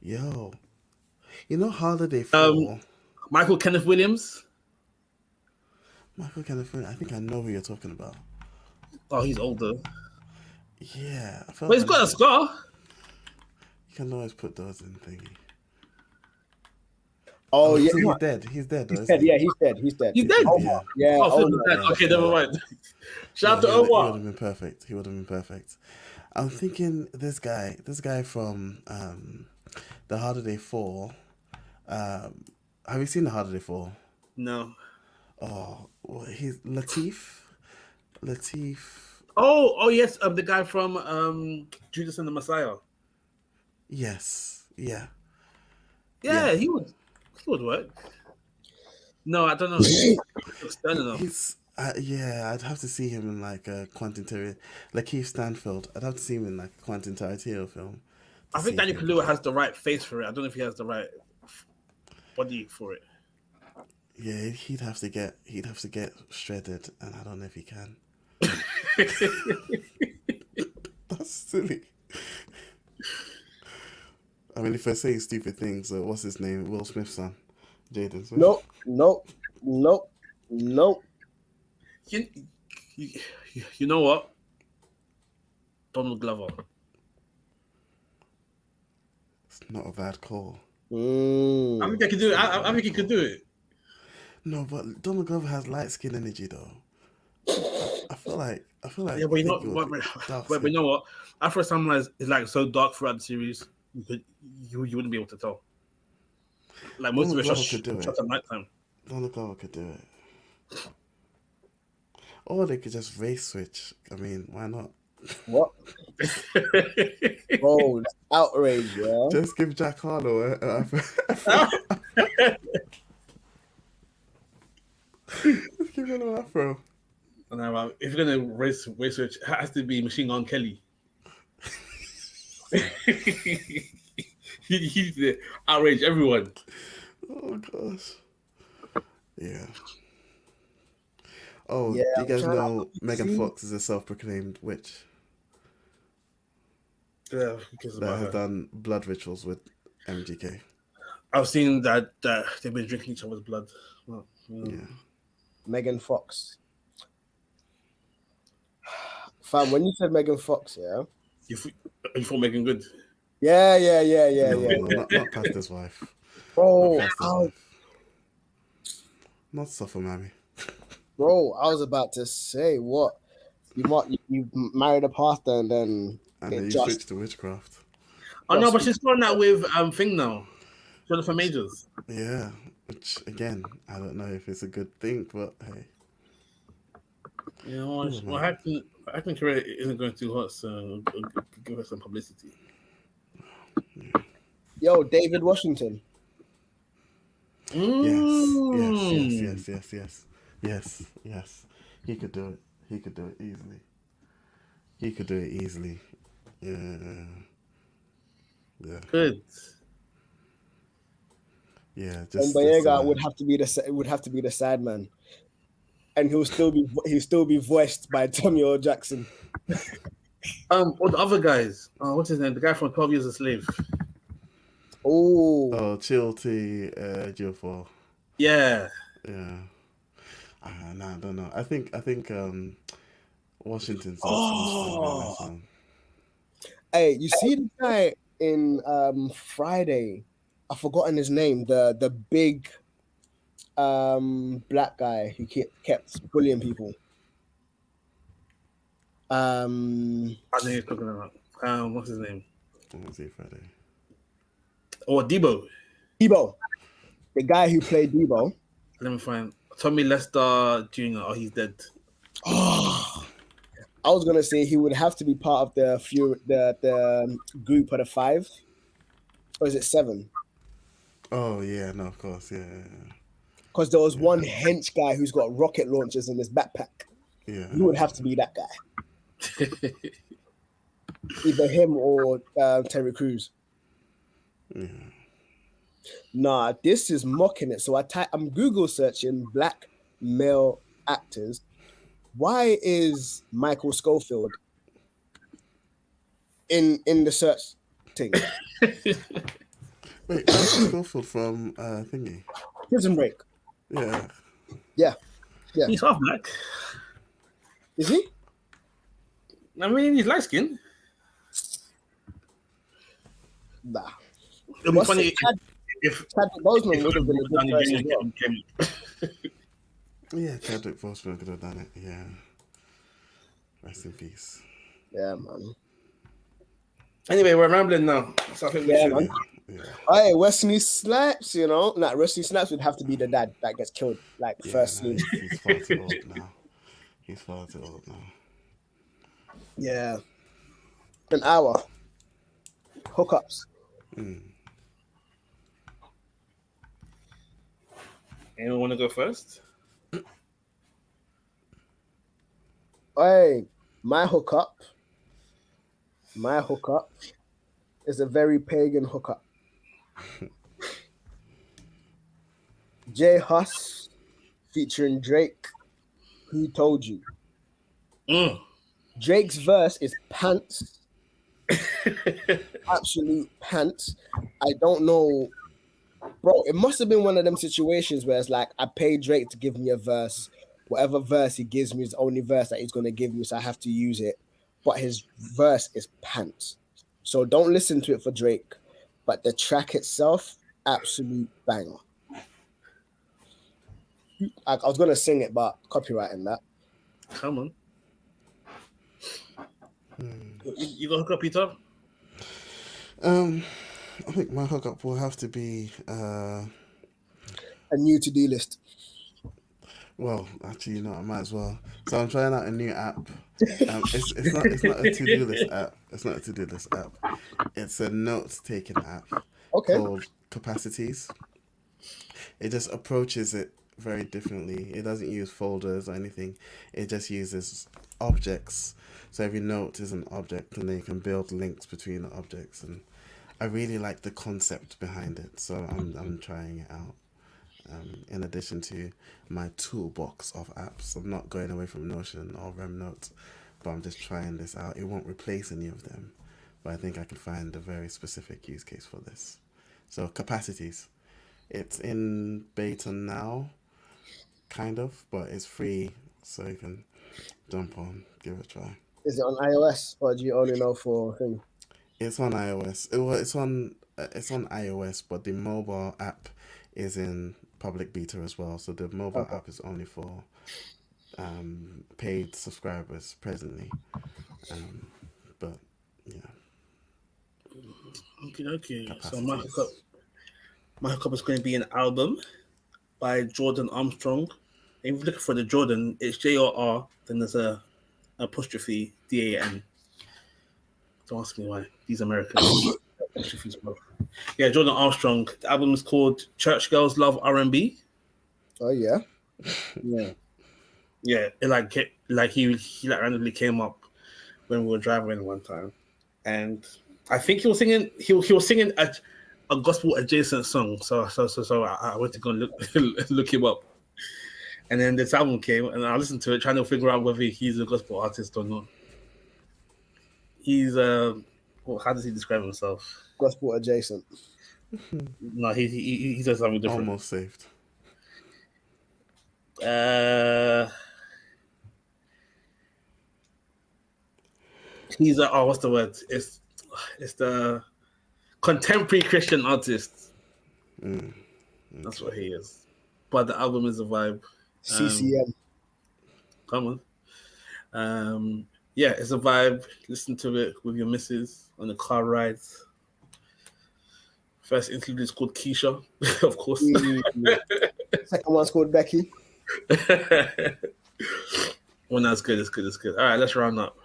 Yo, you know Holiday 4? Michael Kenneth Williams. Michael Kenneth Williams. I think I know who you're talking about. Oh, he's older. Yeah, but he's got a scar. You can always put those in thingy. Oh yeah, he's dead. He's dead. He's dead. Yeah, he's dead. He's dead. Yeah. Okay, never mind. Shout out to Omar. He would have been perfect. I'm thinking this guy from The Holiday 4. Have you seen The Holiday 4? No. Oh, he's Lateef. Oh yes, the guy from Judas and the Messiah. Yes. Yeah. Yeah, he would work. No, I don't know. Yeah, I'd have to see him in like a Quentin Tarantino, like Keith Stanfield. I'd have to see him in like a Quentin Tarantino film to I think see if Daniel he could do Kaluuya it. has the right face for it. I don't know if he has the right body for it. Yeah, he'd have to get shredded, and I don't know if he can. That's silly. I mean, if I say stupid things, what's his name? Will Smith's son, Jaden Smith. Nope, nope, nope, nope. you, you, you know what? Donald Glover. It's not a bad call. I think I could do it. I think he could do it. No, but Donald Glover has light skin energy though. I feel like Yeah, but I you know, think it would be dark but skin. you know what? Afro Samurai is like so dark throughout the series, you wouldn't be able to tell. Like most of Donald it's Glover just could do shot it. at nighttime. Donald Glover could do it. Or they could just race switch. I mean, why not? What? Bro, it's outrage, yeah. Just give Jack Harlow a Just give him an afro. And if you're gonna race switch, it has to be Machine Gun Kelly. He's the outrage everyone. Oh gosh. Yeah. Oh, Yeah, do you I'm guys trying know to Megan see. Fox is a self-proclaimed witch Yeah, because that about has her. done blood rituals with MGK? I've seen that they've been drinking each other's blood. Well, Yeah. Megan Fox. Fam, when you said Megan Fox, yeah? You thought Megan good? Yeah. No, not Pastor's wife. Not Bro, Pastor's wife. Not Suffer Mammy. I was about to say what? You married a pastor and then And it then you just switch to witchcraft. Oh no, just but she's doing that with thing now. Jennifer Majors. Yeah. Which again, I don't know if it's a good thing, but hey. You know, Who am well, acting career isn't going too hot, so give her some publicity. yo, David Washington. Yes. Yes. Yes. Mm. Yes. Yes. Yes. Yes. Yes. He could do it. He could do it easily. He could do it easily. Yeah. Yeah. Good. Yeah. And Just Boyega would have to be the sad man, and he'll still be voiced by Tommy Earl Jackson. Or the other guys. What's his name? The guy from 12 Years a Slave. Oh, Chill T Geofor. Yeah. Yeah. No, I don't know. I think Washington's supposed to be a nice Oh, one. hey, you see the guy in Friday? I've forgotten his name. The big black guy who kept bullying people. I know who you're talking about. What's his name? What was he Friday? Oh, Debo. Debo, the guy who played Debo. Let me find Tommy Lester Jr. Oh, he's dead. Oh, I was gonna say he would have to be part of the group of the 5, or is it 7? Oh yeah, no, of course, yeah, Because there was one hench guy who's got rocket launchers in his backpack. yeah. He would have to be that guy. Either him or Terry Crews. Yeah. Nah, this is mocking it. So I'm Google searching black male actors. Why is Michael Schofield in the search thing? Wait, Michael Scofield from Thingy. Prison Break. Yeah. Yeah. He's half black. Is he? I mean, he's light skinned. Nah. It'll be funny if Chadwick Boseman would have been a good person as well. Yeah, Chadwick Boseman could have done it. Yeah. Rest in peace. Yeah, man. Anyway, we're rambling now. So I think we should. Man. Yeah. Hey, Wesley Snipes, you know. Nah, Wesley Snipes would have to be the dad that gets killed like first scene. He's far too old now. He's far too old now. Yeah. An hour. Hookups. Anyone want to go first? Hey, my hookup, my hookup is a very pagan hookup. J Hus featuring Drake. Who told you? Mm. Drake's verse is pants, absolute pants. I don't know, bro. It must have been one of them situations where it's like I paid Drake to give me a verse. Whatever verse he gives me is the only verse that he's gonna give me, so I have to use it. But his verse is pants. So don't listen to it for Drake. But the track itself, absolute banger. I was gonna sing it, but copywriting that. Come on. You got hook up, Peter? I think my hookup will have to be A new to-do list. well, actually, you know, I might as well. So I'm trying out a new app. It's not a to-do list app. It's not a to-do list app. It's a notes taking app Okay. called Capacities. It just approaches it very differently. It doesn't use folders or anything. It just uses objects. So every note is an object, and then you can build links between the objects. And I really like the concept behind it, so I'm trying it out. In addition to my toolbox of apps, I'm not going away from Notion or Remnote, but I'm just trying this out. It won't replace any of them, but I think I can find a very specific use case for this. So Capacities, it's in beta now, kind of, but it's free, so you can jump on, give it a try. Is it on iOS or do you only know for thing? It's on iOS. It's on iOS, but the mobile app is in public beta as well. So the mobile Okay. app is only for paid subscribers presently. But yeah, Okay. So Capacities. my hookup is going to be an album by Jor'dan Armstrong. If you're looking for the Jordan, it's Jorr, then there's a apostrophe DAN. Don't ask me why. These Americans. Apostrophes, bro. Yeah, Jordan Armstrong. The album is called Church Girls Love R&B. Oh yeah. Yeah. Yeah, he randomly came up when we were driving one time, and I think he was singing a gospel adjacent song. So I went to go and look him up, and then this album came, and I listened to it, trying to figure out whether he's a gospel artist or not. He's well, how does he describe himself? Gospel adjacent. No, he does something different. Almost saved. He's a what's the word? It's the contemporary Christian artist. That's what he is. But the album is a vibe. CCM. Come on. Yeah, it's a vibe. Listen to it with your missus on the car rides. First interlude is called Keisha, of course. Second one's called Becky. Well, that's good. It's good. All right, let's round up.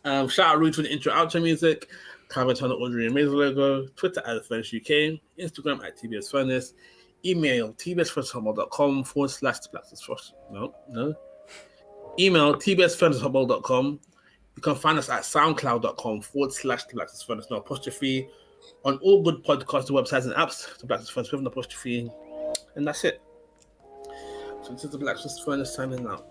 Shout out Rude for the intro outro music. Cover Turner Audrey and Maze logo. Twitter at Furnace UK. Instagram at TBS Furnace. Email tbsfurnace.com/blackfurnace. No. Email tbsfurnace.com. You can find us at soundcloud.com/blackfurnace, no apostrophe. On all good podcast websites and apps, the Black Furnace with an apostrophe. And that's it. So this is the Black Furnace signing out.